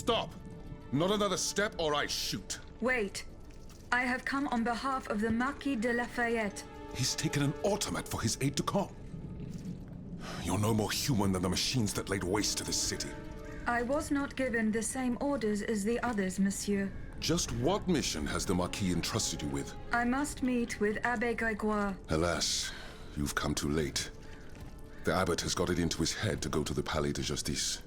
Stop! Not another step or I shoot. Wait. I have come on behalf of the Marquis de Lafayette. He's taken an automat for his aide-de-camp. You're no more human than the machines that laid waste to this city. I was not given the same orders as the others, monsieur. Just what mission has the Marquis entrusted you with? I must meet with Abbé Grégoire. Alas, you've come too late. The abbot has got it into his head to go to the Palais de Justice.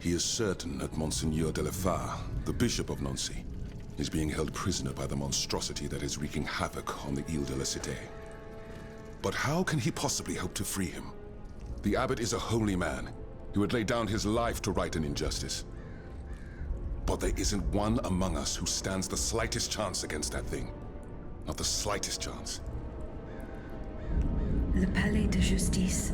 He is certain that Monseigneur de la Fare, the Bishop of Nancy, is being held prisoner by the monstrosity that is wreaking havoc on the Ile de la Cité. But how can he possibly hope to free him? The abbot is a holy man. He would lay down his life to right an injustice. But there isn't one among us who stands the slightest chance against that thing. Not the slightest chance. Le Palais de Justice.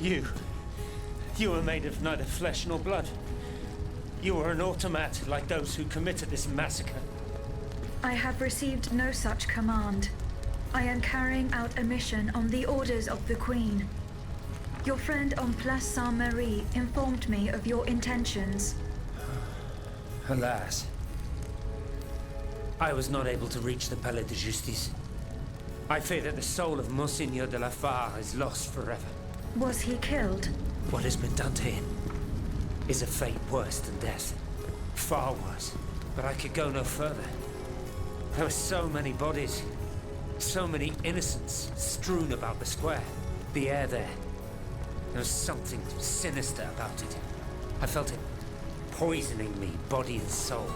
You were made of neither flesh nor blood. You were an automat like those who committed this massacre. I have received no such command. I am carrying out a mission on the orders of the Queen. Your friend on Place Saint-Marie informed me of your intentions. Alas. I was not able to reach the Palais de Justice. I fear that the soul of Monseigneur de la Fare is lost forever. Was he killed? What has been done to him is a fate worse than death. Far worse. But I could go no further. There were so many bodies, so many innocents strewn about the square. The air there. There was something sinister about it. I felt it poisoning me, body and soul.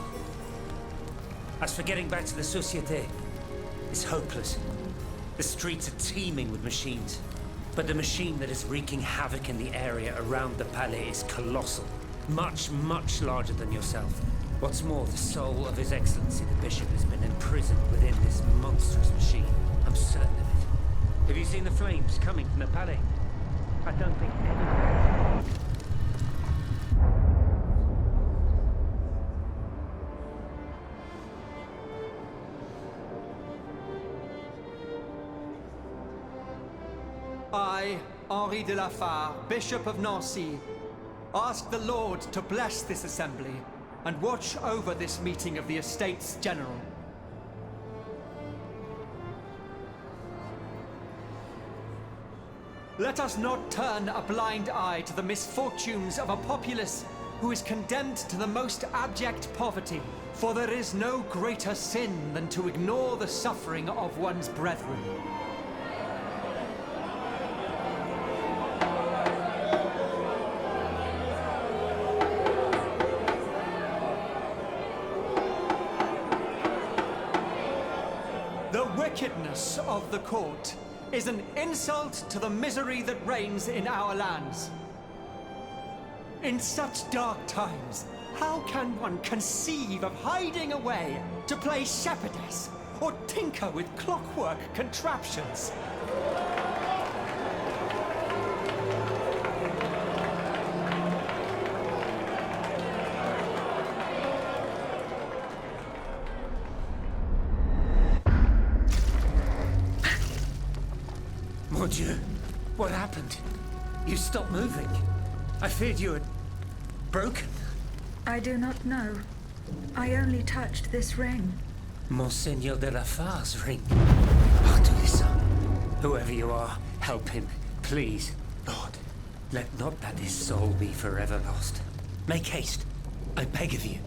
As for getting back to the Société, it's hopeless. The streets are teeming with machines. But the machine that is wreaking havoc in the area around the Palais is colossal. Much, much larger than yourself. What's more, the soul of His Excellency the Bishop has been imprisoned within this monstrous machine. I'm certain of it. Have you seen the flames coming from the Palais? I don't think anyone... I, Henri de la Fare, Bishop of Nancy, ask the Lord to bless this assembly and watch over this meeting of the Estates General. Let us not turn a blind eye to the misfortunes of a populace who is condemned to the most abject poverty, for there is no greater sin than to ignore the suffering of one's brethren. The wickedness of the court is an insult to the misery that reigns in our lands. In such dark times, how can one conceive of hiding away to play shepherdess or tinker with clockwork contraptions? Mon Dieu, what happened? You stopped moving. I feared you had broken. I do not know. I only touched this ring. Monseigneur de la Fare's ring. I'll do this, son. Whoever you are, help him, please. Lord, let not that his soul be forever lost. Make haste, I beg of you.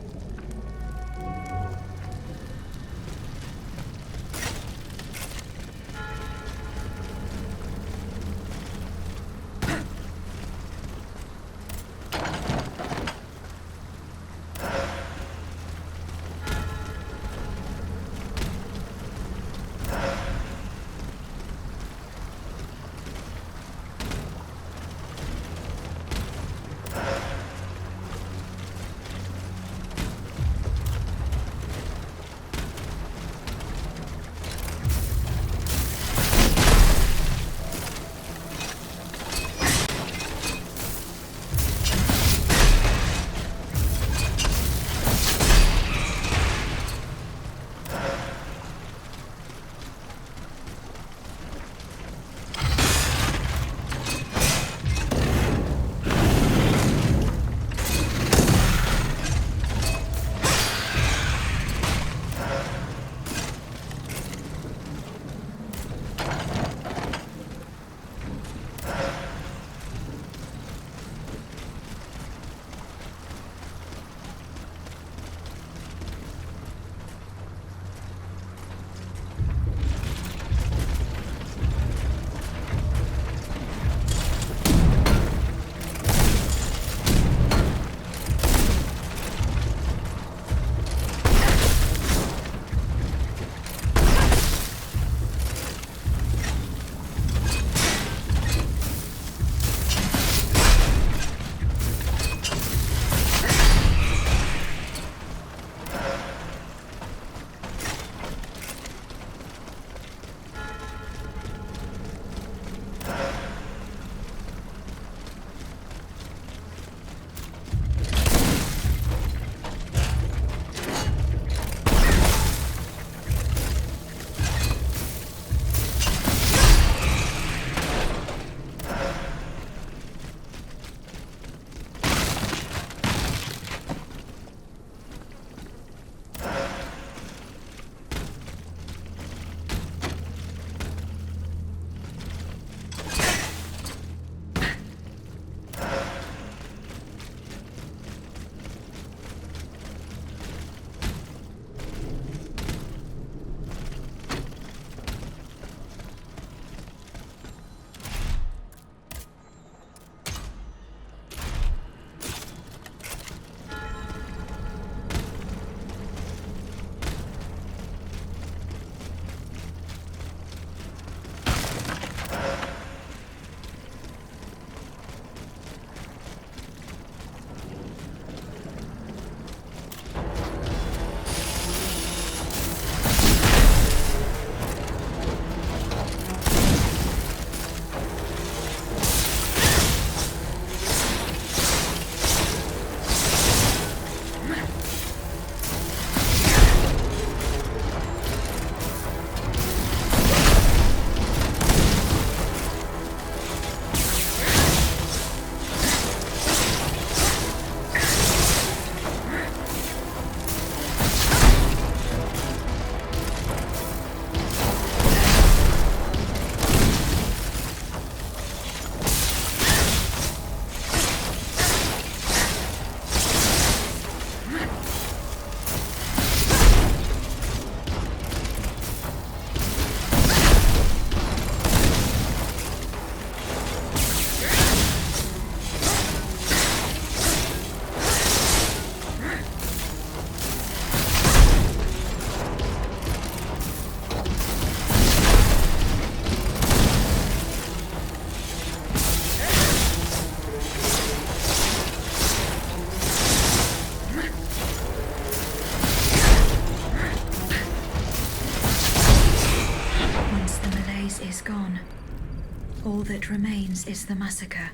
All that remains is the massacre.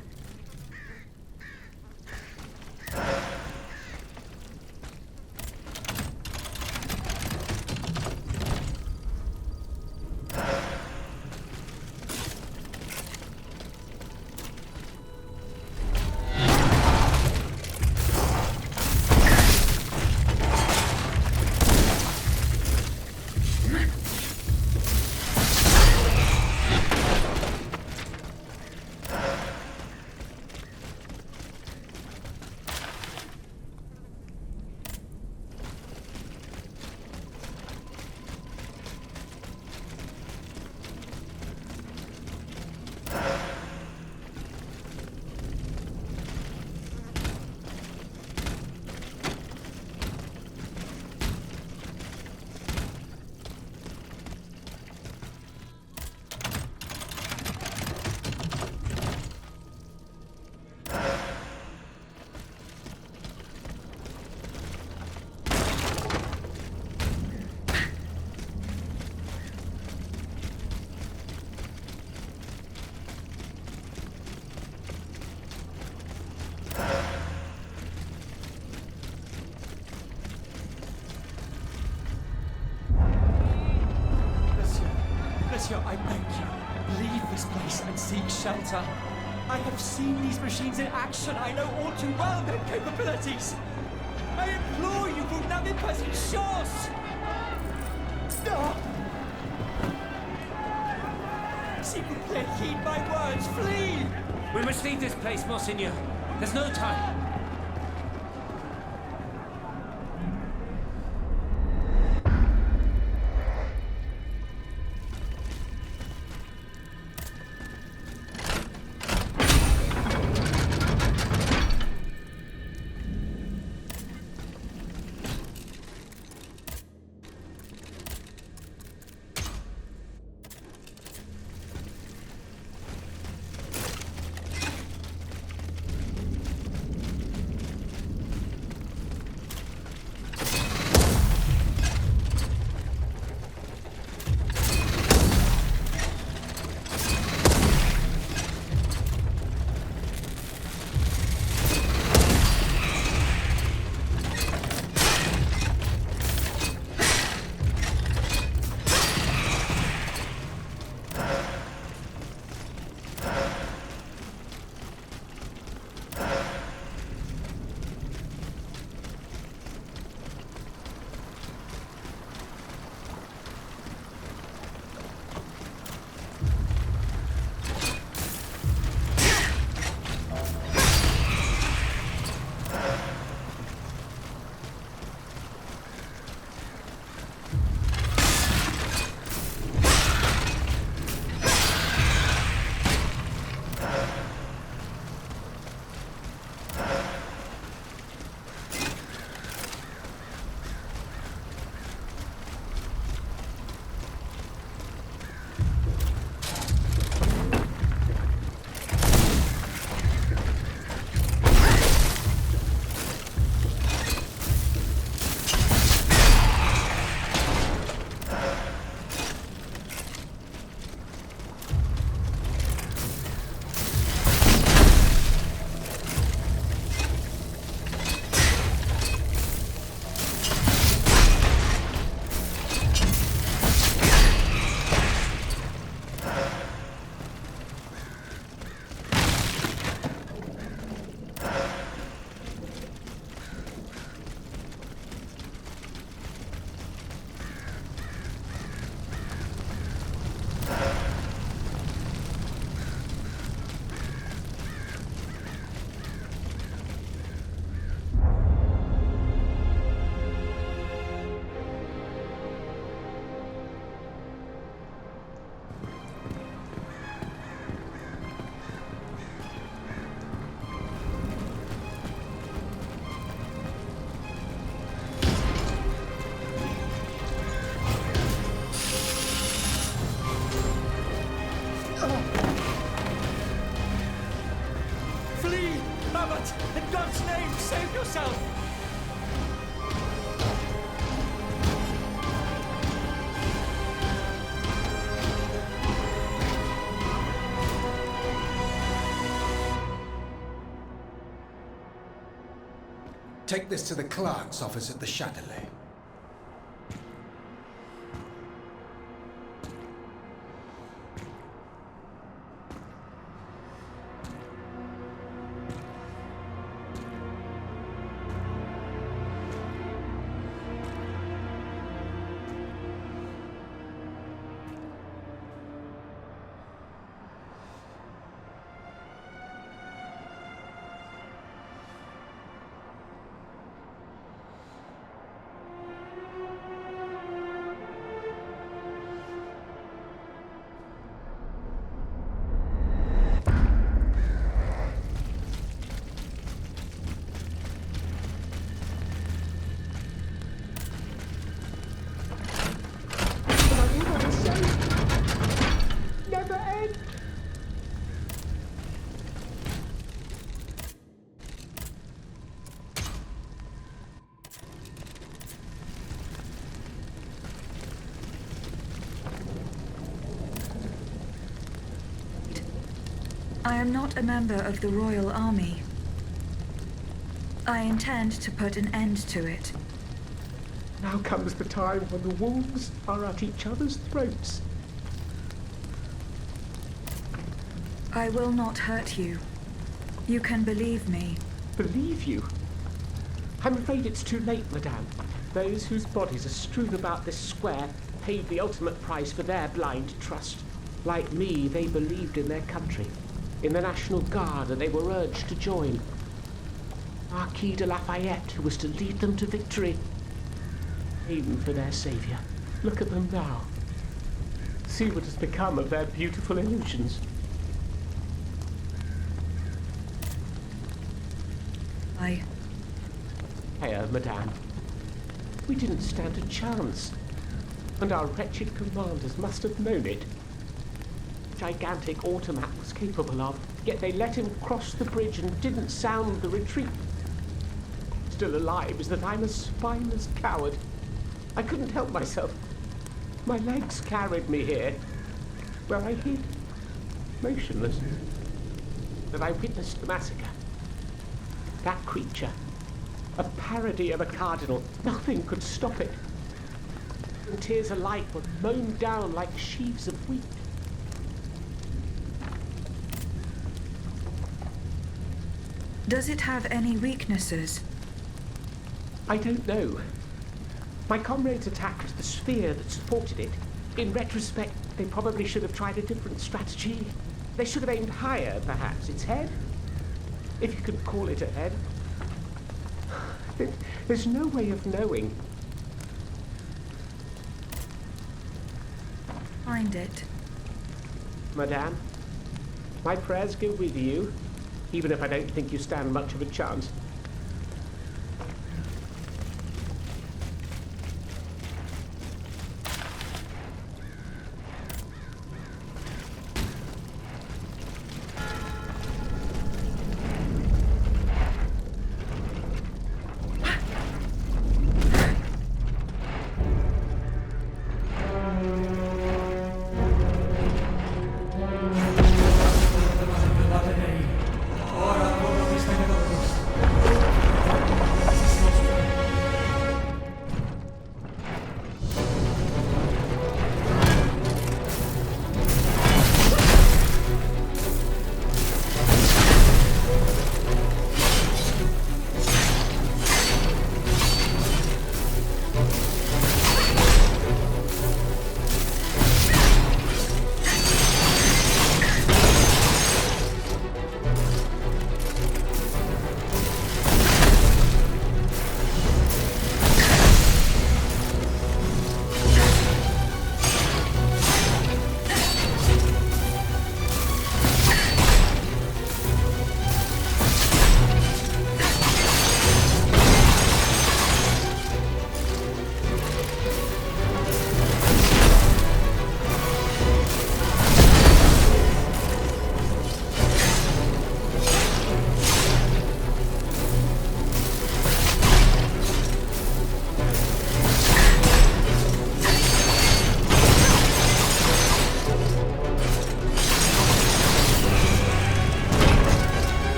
Monsieur, I beg you, leave this place and seek shelter. I have seen these machines in action. I know all too well their capabilities. I implore you, vous n'avez pas une chance. S'il vous plaît, heed my words. Flee! We must leave this place, Monseigneur. There's no time. In God's name, save yourself! take this to the clerk's office at the Châtelet. I am not a member of the Royal Army. I intend to put an end to it. Now comes the time when the wolves are at each other's throats. I will not hurt you. You can believe me. Believe you? I'm afraid it's too late, madame. Those whose bodies are strewn about this square paid the ultimate price for their blind trust. Like me, they believed in their country, in the National Guard, and they were urged to join. Marquis de Lafayette, who was to lead them to victory, aim for their saviour. Look at them now. See what has become of their beautiful illusions. Here, madame. We didn't stand a chance. And our wretched commanders must have known it. Gigantic automat was capable of, yet they let him cross the bridge and didn't sound the retreat. Still alive is that I'm a spineless coward. I couldn't help myself. My legs carried me here, where I hid, motionless. But I witnessed the massacre. That creature, a parody of a cardinal, nothing could stop it. And tears alike were mown down like sheaves of wheat. Does it have any weaknesses? I don't know. My comrades attacked the sphere that supported it. In retrospect, they probably should have tried a different strategy. They should have aimed higher, perhaps. Its head? If you could call it a head. There's no way of knowing. Find it. Madame, my prayers go with you, even if I don't think you stand much of a chance.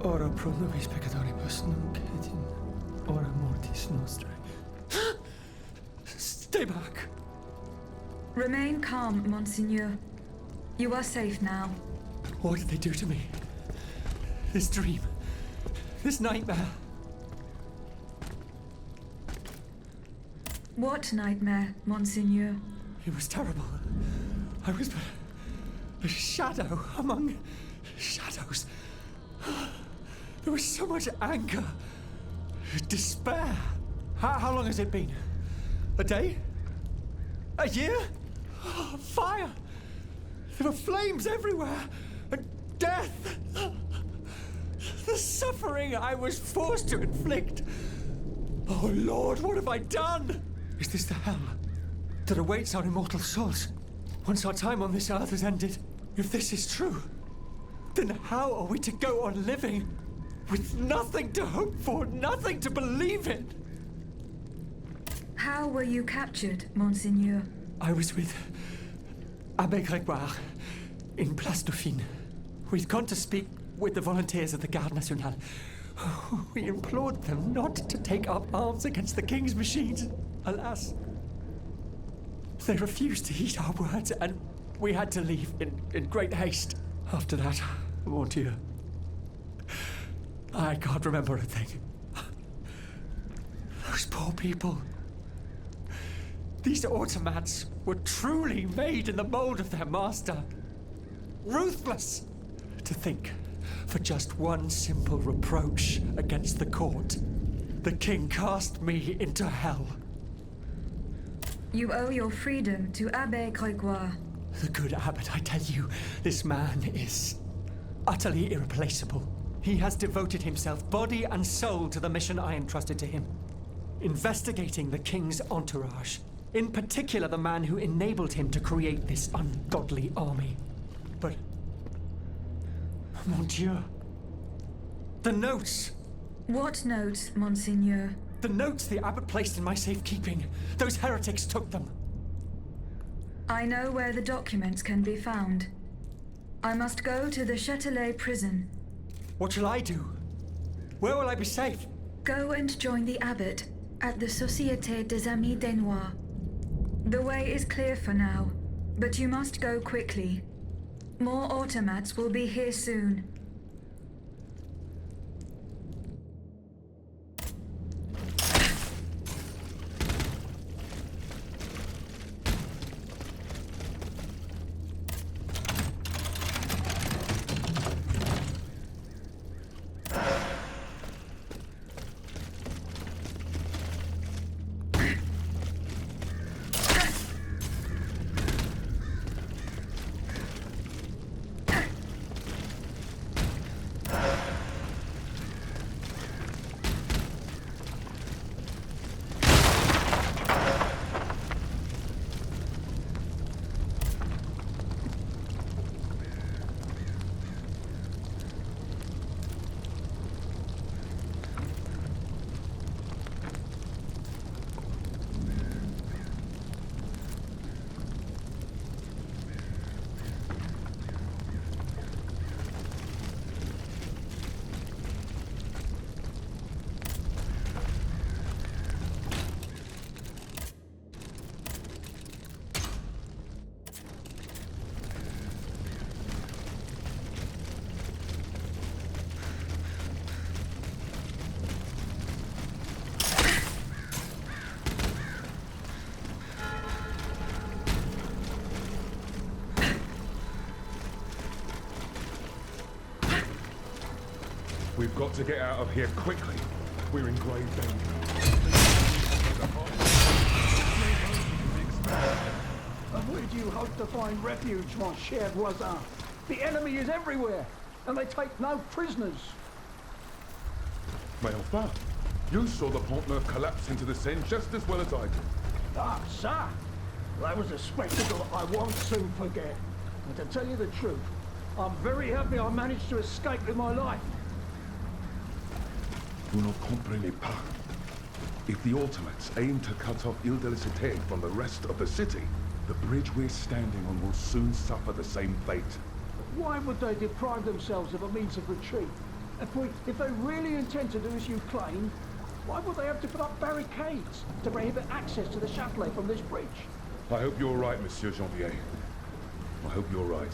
Ora pro nobis peccatoribus nunc et in hora mortis nostrae. Stay back. Remain calm, Monseigneur. You are safe now. What did they do to me? This dream. This nightmare. What nightmare, Monseigneur? It was terrible. I was but a shadow among shadows. There was so much anger, despair. How long has it been? A day? A year? Fire! There were flames everywhere, and death! The suffering I was forced to inflict. Oh Lord, what have I done? Is this the hell that awaits our immortal souls once our time on this earth has ended? If this is true, then how are we to go on living with nothing to hope for, nothing to believe in? How were you captured, Monseigneur? I was with Abbé Grégoire in Place Dauphine. We'd gone to speak with the volunteers of the Garde Nationale. We implored them not to take up arms against the king's machines. Alas, they refused to heed our words, and we had to leave in great haste. After that, mon Dieu, I can't remember a thing. Those poor people. These automats were truly made in the mold of their master. Ruthless! To think, for just one simple reproach against the court, the king cast me into hell. You owe your freedom to Abbé Grégoire. The good abbot, I tell you, this man is utterly irreplaceable. He has devoted himself body and soul to the mission I entrusted to him. Investigating the king's entourage. In particular, the man who enabled him to create this ungodly army. But, mon Dieu, the notes! What notes, Monseigneur? The notes the abbot placed in my safekeeping. Those heretics took them. I know where the documents can be found. I must go to the Châtelet prison. What shall I do? Where will I be safe? Go and join the abbot at the Société des Amis des Noirs. The way is clear for now, but you must go quickly. More automats will be here soon. We've got to get out of here quickly. We're in grave danger. And where do you hope to find refuge, mon cher voisin? The enemy is everywhere, and they take no prisoners. My enfin, you saw the Pont Neuf collapse into the Seine just as well as I did. Ah, ça! That was a spectacle I won't soon forget. And to tell you the truth, I'm very happy I managed to escape with my life. Vous ne comprenez pas. If the automats aim to cut off Ile de la Cité from the rest of the city, the bridge we're standing on will soon suffer the same fate. Why would they deprive themselves of a means of retreat? If they really intend to do as you claim, why would they have to put up barricades to prohibit access to the Châtelet from this bridge? I hope you're right, Monsieur Janvier. I hope you're right.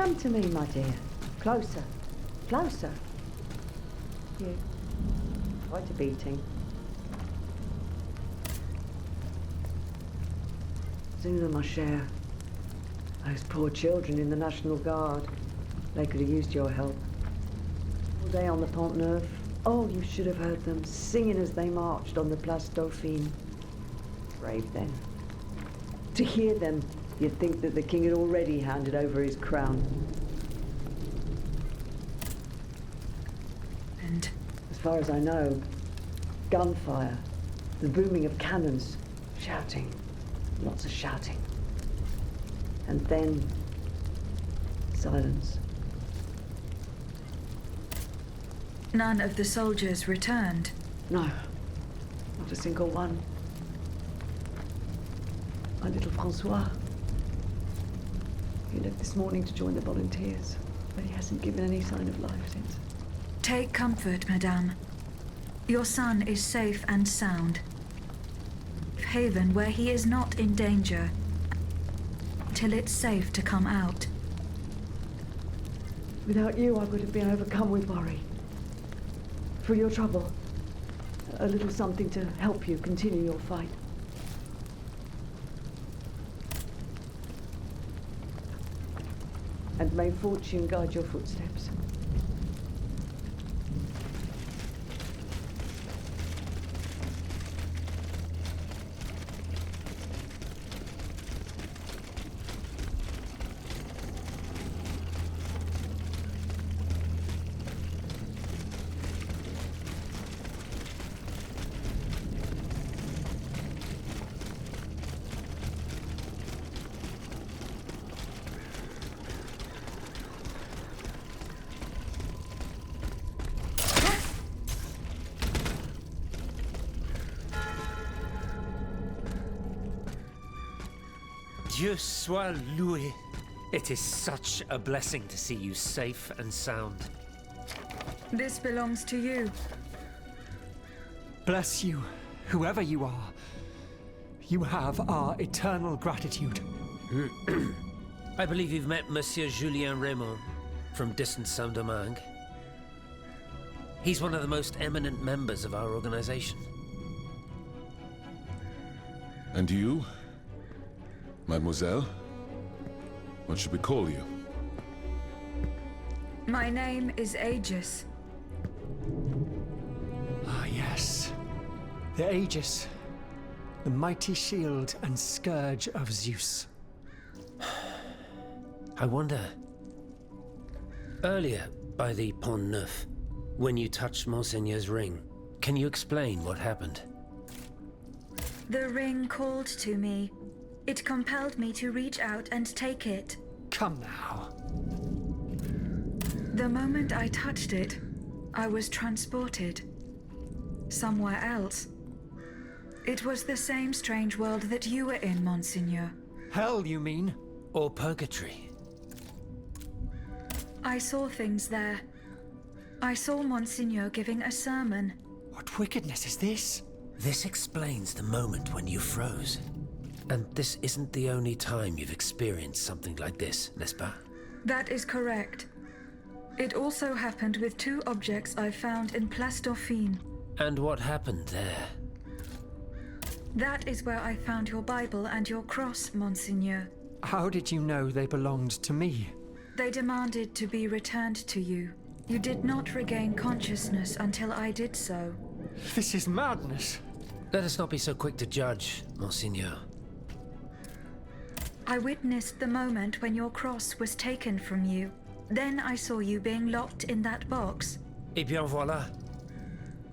Come to me, my dear. Closer. Closer. You. Quite a beating. Zuna, ma chère. Those poor children in the National Guard. They could have used your help. All day on the Pont Neuf. Oh, you should have heard them singing as they marched on the Place Dauphine. Brave then. To hear them, you'd think that the king had already handed over his crown. And as far as I know, gunfire, the booming of cannons, shouting, lots of shouting. And then silence. None of the soldiers returned. No, not a single one. My little Francois. He left this morning to join the volunteers, but he hasn't given any sign of life since. Take comfort, madame. Your son is safe and sound. Haven where he is not in danger, till it's safe to come out. Without you, I would have been overcome with worry. For your trouble, a little something to help you continue your fight. And may fortune guide your footsteps. Dieu soit loué. It is such a blessing to see you safe and sound. This belongs to you. Bless you, whoever you are. You have our eternal gratitude. I believe you've met Monsieur Julien Raymond from distant Saint-Domingue. He's one of the most eminent members of our organization. And you? Mademoiselle? What should we call you? My name is Aegis. Ah, yes. The Aegis. The mighty shield and scourge of Zeus. I wonder... Earlier, by the Pont Neuf, when you touched Monseigneur's ring, can you explain what happened? The ring called to me. It compelled me to reach out and take it. Come now. The moment I touched it, I was transported. Somewhere else. It was the same strange world that you were in, Monseigneur. Hell, you mean? Or purgatory? I saw things there. I saw Monseigneur giving a sermon. What wickedness is this? This explains the moment when you froze. And this isn't the only time you've experienced something like this, n'est-ce pas? That is correct. It also happened with two objects I found in Place Dauphine. And what happened there? That is where I found your Bible and your cross, Monseigneur. How did you know they belonged to me? They demanded to be returned to you. You did not regain consciousness until I did so. This is madness. Let us not be so quick to judge, Monseigneur. I witnessed the moment when your cross was taken from you. Then I saw you being locked in that box. Eh bien voilà.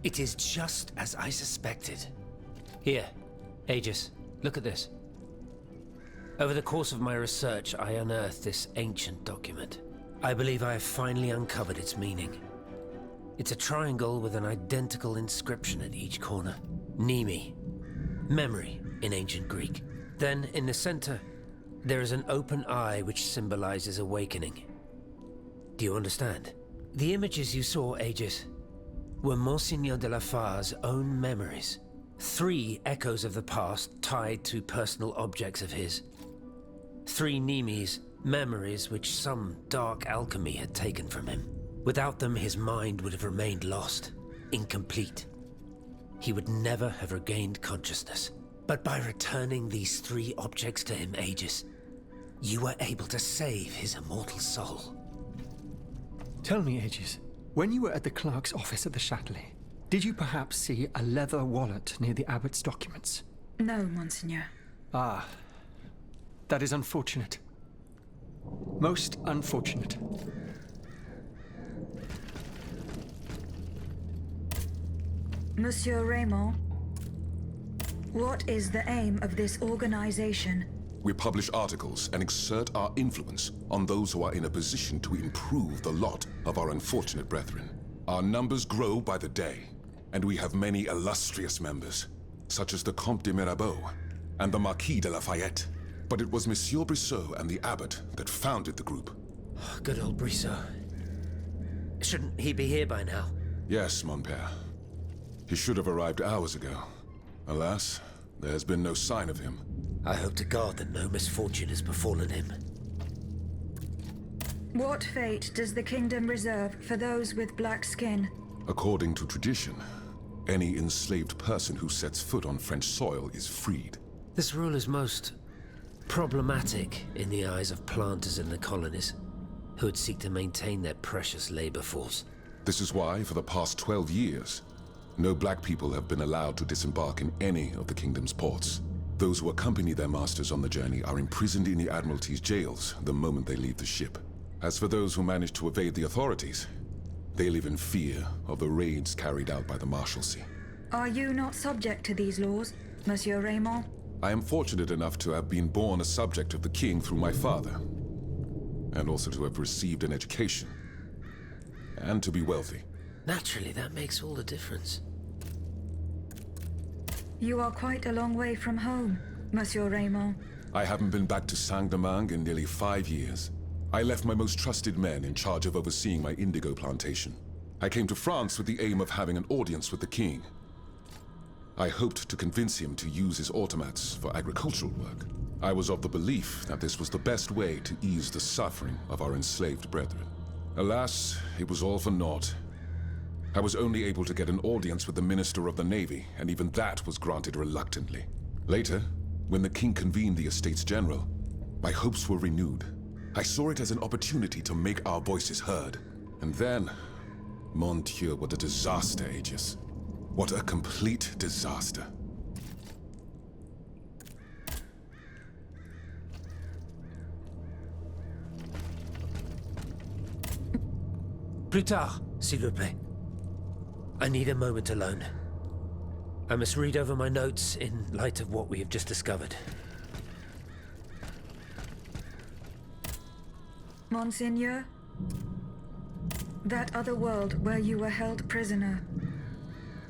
It is just as I suspected. Here, Aegis, look at this. Over the course of my research, I unearthed this ancient document. I believe I have finally uncovered its meaning. It's a triangle with an identical inscription at each corner. Nemi, memory in ancient Greek. Then, in the center, there is an open eye which symbolizes awakening. Do you understand? The images you saw, Aegis, were Monseigneur de la Far's own memories. 3 echoes of the past tied to personal objects of his. 3 Nemes Memories which some dark alchemy had taken from him. Without them, his mind would have remained lost, incomplete. He would never have regained consciousness. But by returning these 3 objects to him, Aegis, you were able to save his immortal soul. Tell me, Aegis, when you were at the clerk's office at the Châtelet, did you perhaps see a leather wallet near the abbot's documents? No, Monseigneur. Ah, that is unfortunate. Most unfortunate. Monsieur Raymond, what is the aim of this organization? We publish articles and exert our influence on those who are in a position to improve the lot of our unfortunate brethren. Our numbers grow by the day, and we have many illustrious members, such as the Comte de Mirabeau and the Marquis de Lafayette. But it was Monsieur Brissot and the abbot that founded the group. Good old Brissot. Shouldn't he be here by now? Yes, mon père. He should have arrived hours ago. Alas, there has been no sign of him. I hope to God that no misfortune has befallen him. What fate does the kingdom reserve for those with black skin? According to tradition, any enslaved person who sets foot on French soil is freed. This rule is most problematic in the eyes of planters in the colonies, who would seek to maintain their precious labor force. This is why, for the past 12 years, no black people have been allowed to disembark in any of the kingdom's ports. Those who accompany their masters on the journey are imprisoned in the Admiralty's jails the moment they leave the ship. As for those who manage to evade the authorities, they live in fear of the raids carried out by the Marshalsea. Are you not subject to these laws, Monsieur Raymond? I am fortunate enough to have been born a subject of the king through my father, and also to have received an education, and to be wealthy. Naturally, that makes all the difference. You are quite a long way from home, Monsieur Raymond. I haven't been back to Saint-Domingue in nearly 5 years. I left my most trusted men in charge of overseeing my indigo plantation. I came to France with the aim of having an audience with the king. I hoped to convince him to use his automats for agricultural work. I was of the belief that this was the best way to ease the suffering of our enslaved brethren. Alas, it was all for naught. I was only able to get an audience with the Minister of the Navy, and even that was granted reluctantly. Later, when the king convened the Estates General, my hopes were renewed. I saw it as an opportunity to make our voices heard. And then, mon Dieu, what a disaster, Aegis. What a complete disaster. Plus tard, s'il vous plaît. I need a moment alone. I must read over my notes in light of what we have just discovered. Monseigneur, that other world where you were held prisoner,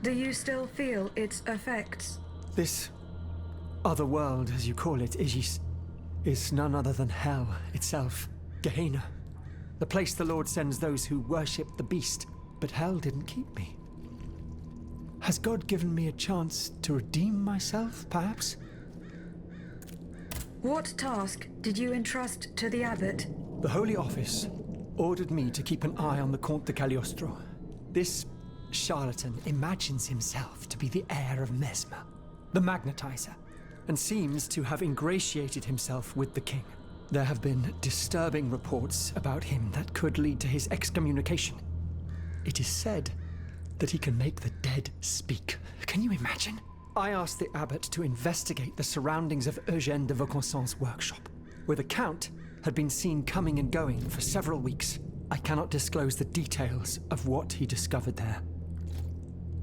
do you still feel its effects? This other world, as you call it, Aegis, is none other than hell itself, Gehenna. The place the Lord sends those who worship the beast, but hell didn't keep me. Has God given me a chance to redeem myself, perhaps? What task did you entrust to the abbot? The Holy Office ordered me to keep an eye on the Comte de Cagliostro. This charlatan imagines himself to be the heir of Mesmer, the magnetizer, and seems to have ingratiated himself with the king. There have been disturbing reports about him that could lead to his excommunication. It is said that he can make the dead speak. Can you imagine? I asked the abbot to investigate the surroundings of Eugène de Vaucanson's workshop, where the Count had been seen coming and going for several weeks. I cannot disclose the details of what he discovered there,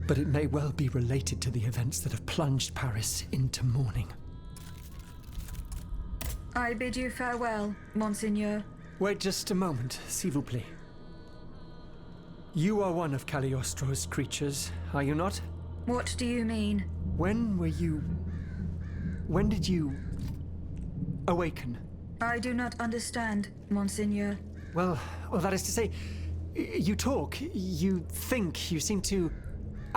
but it may well be related to the events that have plunged Paris into mourning. I bid you farewell, Monseigneur. Wait just a moment, s'il vous plaît. You are one of Cagliostro's creatures, are you not? What do you mean? When did you awaken? I do not understand, Monseigneur. Well, that is to say, you talk, you think, you seem to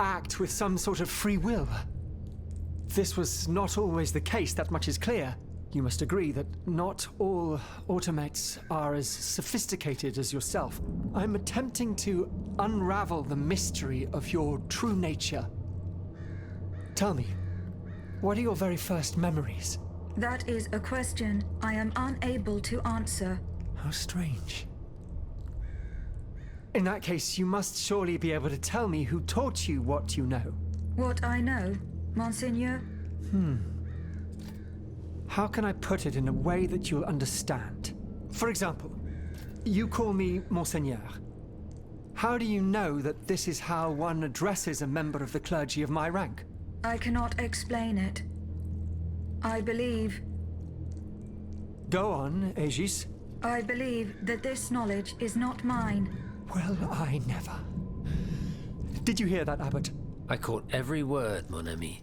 act with some sort of free will. This was not always the case, that much is clear. You must agree that not all automates are as sophisticated as yourself. I'm attempting to unravel the mystery of your true nature. Tell me, what are your very first memories? That is a question I am unable to answer. How strange. In that case, you must surely be able to tell me who taught you what you know. What I know, Monseigneur? How can I put it in a way that you'll understand? For example, you call me Monseigneur. How do you know that this is how one addresses a member of the clergy of my rank? I cannot explain it. I believe... Go on, Aegis. I believe that this knowledge is not mine. Well, I never. Did you hear that, Abbot? I caught every word, mon ami.